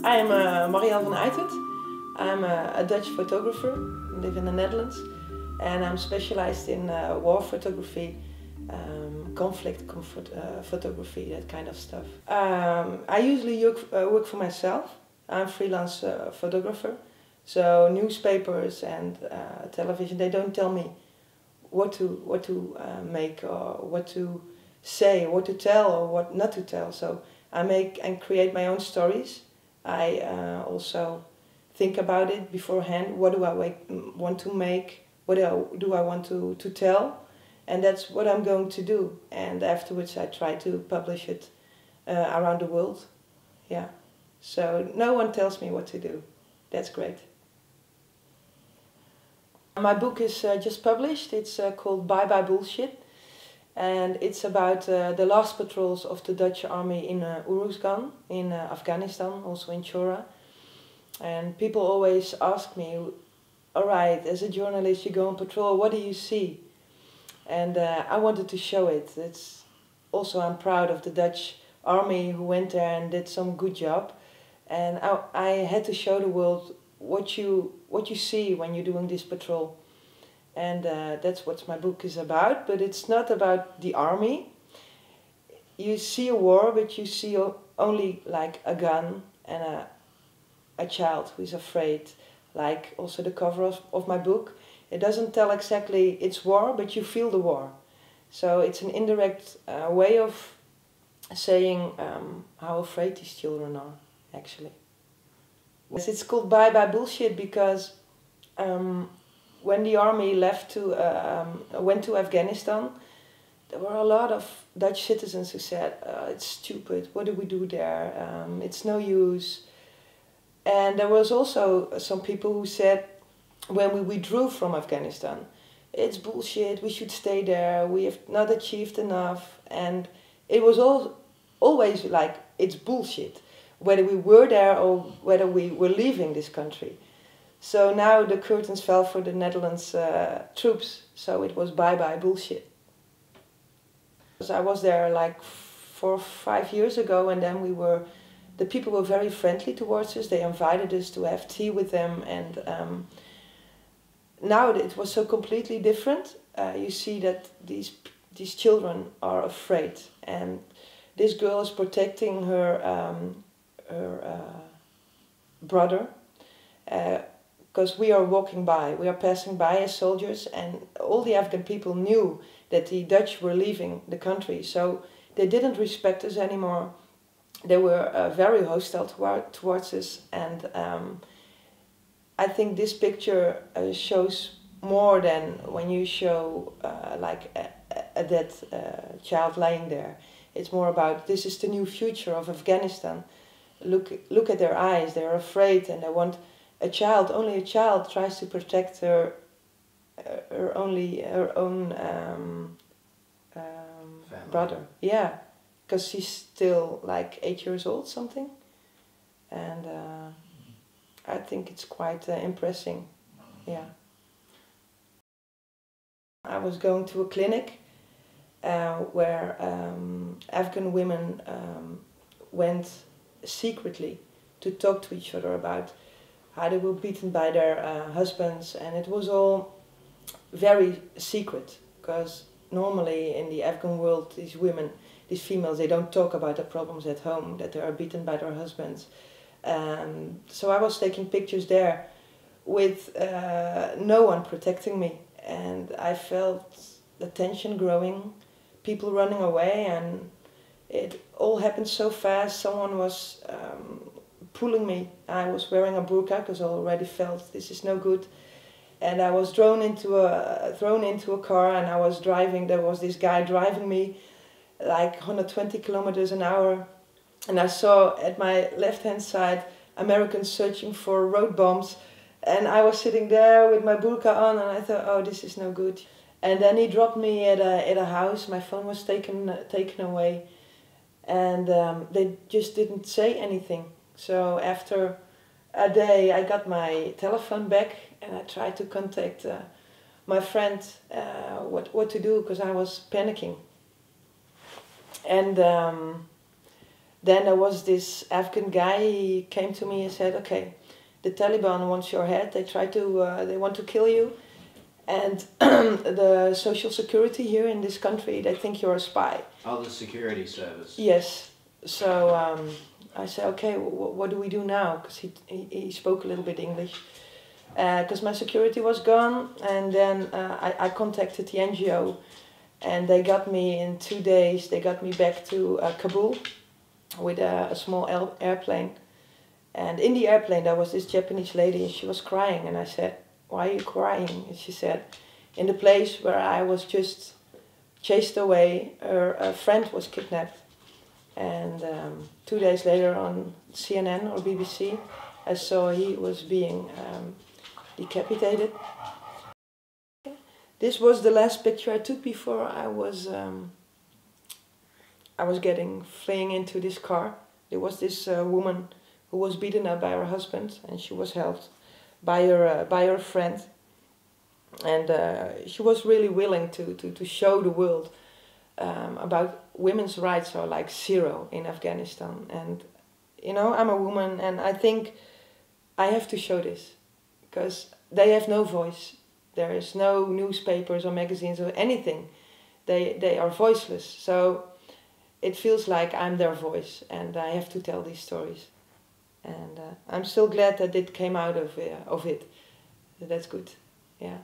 I am Marielle van Uitert. I'm a Dutch photographer, I live in the Netherlands, and I'm specialized in war photography, conflict photography, that kind of stuff. I usually work for myself. I'm a freelance photographer, so newspapers and television, they don't tell me what to make or what to say, what to tell or what not to tell. So I make and create my own stories. I also think about it beforehand. What do I want to make? What do I want to tell? And that's what I'm going to do. And afterwards I try to publish it around the world. Yeah. So no one tells me what to do. That's great. My book is just published. It's called Bye Bye Bullshit. And it's about the last patrols of the Dutch army in Uruzgan, in Afghanistan, also in Chora. And people always ask me, all right, as a journalist you go on patrol, what do you see? And I wanted to show it. Also, I'm proud of the Dutch army who went there and did some good job. And I had to show the world what you see when you're doing this patrol. And that's what my book is about, but it's not about the army. You see a war, but you see only like a gun and a child who is afraid, like also the cover of my book. It doesn't tell exactly it's war, but you feel the war. So it's an indirect way of saying how afraid these children are, actually. It's called Bye Bye Bullshit because when the army went to Afghanistan, there were a lot of Dutch citizens who said, it's stupid, what do we do there, it's no use. And there was also some people who said, when we withdrew from Afghanistan, it's bullshit, we should stay there, we have not achieved enough. And it was always like, it's bullshit, whether we were there or whether we were leaving this country. So now the curtains fell for the Netherlands troops, so it was bye-bye bullshit. I was there like 4 or 5 years ago, and then the people were very friendly towards us. They invited us to have tea with them, and now it was so completely different. You see that these children are afraid, and this girl is protecting her brother. Because we are walking by, we are passing by as soldiers, and all the Afghan people knew that the Dutch were leaving the country, so they didn't respect us anymore. They were very hostile towards us, and I think this picture shows more than when you show like a dead child lying there. It's more about, this is the new future of Afghanistan. Look at their eyes, they're afraid, and they want only a child tries to protect her own brother. Yeah, because she's still like 8 years old, something. And I think it's quite impressive. Yeah. I was going to a clinic where Afghan women went secretly to talk to each other about how they were beaten by their husbands, and it was all very secret, because normally in the Afghan world these females, they don't talk about their problems at home, that they are beaten by their husbands. So I was taking pictures there with no one protecting me, and I felt the tension growing, people running away, and it all happened so fast. Someone was pulling me. I was wearing a burqa because I already felt this is no good, and I was thrown into a car, and I was driving. There was this guy driving me like 120 kilometers an hour, and I saw at my left hand side Americans searching for road bombs, and I was sitting there with my burqa on, and I thought, oh, this is no good. And then he dropped me at a house. My phone was taken away, and they just didn't say anything. So after a day I got my telephone back, and I tried to contact my friend what to do, because I was panicking. And then there was this Afghan guy. He came to me and said, "Okay, the Taliban wants your head. They want to kill you, and the social security here in this country, they think you're a spy." Oh, the security service. Yes. So I said, "Okay, what do we do now?" Because he spoke a little bit English. Because my security was gone, and then I contacted the NGO, and they got me in 2 days. They got me back to Kabul with a small airplane, and in the airplane there was this Japanese lady, and she was crying, and I said, "Why are you crying?" And she said, "In the place where I was just chased away, her friend was kidnapped." And 2 days later on CNN or BBC, I saw he was being decapitated. This was the last picture I took before I was fleeing into this car. There was this woman who was beaten up by her husband, and she was helped by her friend, and she was really willing to show the world about women's rights are like zero in Afghanistan. And you know, I'm a woman, and I think I have to show this, because they have no voice. There is no newspapers or magazines or anything. They are voiceless. So it feels like I'm their voice, and I have to tell these stories. And I'm still glad that it came out of it. That's good. Yeah.